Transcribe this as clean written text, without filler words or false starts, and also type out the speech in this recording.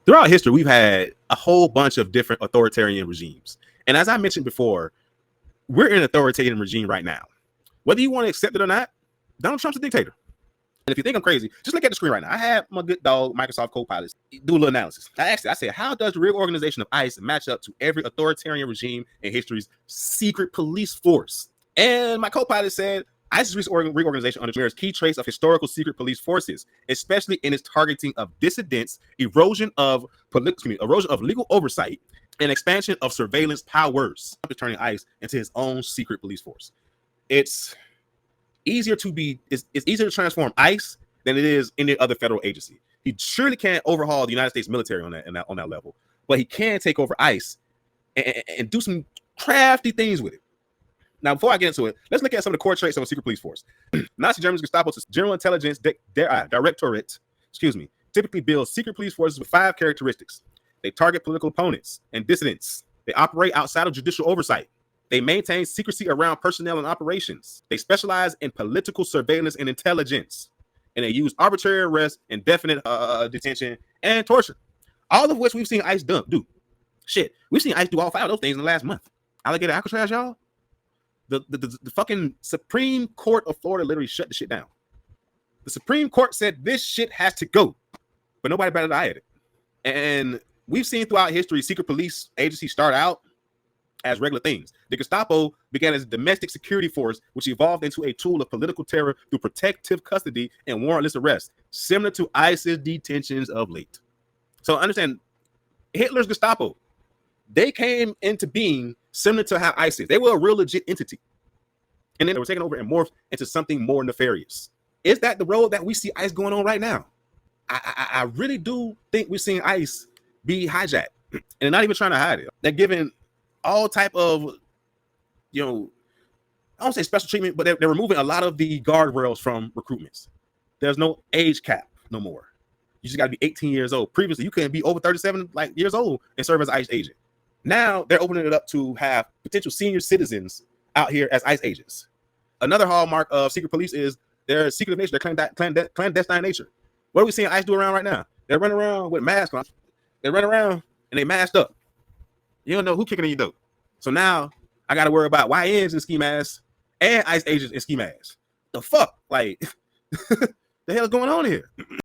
Throughout history, we've had a whole bunch of different authoritarian regimes. And as I mentioned before, we're in an authoritarian regime right now. Whether you want to accept it or not, Donald Trump's a dictator. And if you think I'm crazy, just look at the screen right now. I have my good dog, Microsoft Copilot, do a little analysis. I said, how does the reorganization of ICE match up to every authoritarian regime in history's secret police force? And my Copilot said, ICE's reorganization mirrors key traits of historical secret police forces, especially in its targeting of dissidents, erosion of legal oversight, and expansion of surveillance powers, turning ICE into his own secret police force. It's easier to transform ICE than it is any other federal agency. He surely can't overhaul the United States military on that level, but he can take over ICE and do some crafty things with it. Now, before I get into it, let's look at some of the core traits of a secret police force. Nazi Germany's Gestapo's General Intelligence Directorate, typically builds secret police forces with 5 characteristics. They target political opponents and dissidents. They operate outside of judicial oversight. They maintain secrecy around personnel and operations. They specialize in political surveillance and intelligence. And they use arbitrary arrest, indefinite detention, and torture. All of which we've seen ICE do. Shit, we've seen ICE do all 5 of those things in the last month. Alligator Alcatraz, y'all. The fucking Supreme Court of Florida literally shut the shit down. The Supreme Court said this shit has to go, but nobody batted an eye at it. And we've seen throughout history secret police agencies start out as regular things. The Gestapo began as a domestic security force, which evolved into a tool of political terror through protective custody and warrantless arrest, similar to ICE's detentions of late. So understand, Hitler's Gestapo, they came into being similar to how ICE is. They were a real legit entity. And then they were taken over and morphed into something more nefarious. Is that the road that we see ICE going on right now? I really do think we're seeing ICE be hijacked. And they're not even trying to hide it. They're giving all type of, I don't say special treatment, but they're removing a lot of the guardrails from recruitments. There's no age cap no more. You just got to be 18 years old. Previously, you couldn't be over 37 years old and serve as an ICE agent. Now they're opening it up to have potential senior citizens out here as ICE agents. Another hallmark of secret police is their secret nature, their clandestine nature. What are we seeing ICE do around right now? They're running around with masks on. They run around and they masked up. You don't know who kicking in your door. So now I got to worry about YNs in ski masks and ICE agents in ski masks. The fuck? The hell is going on here?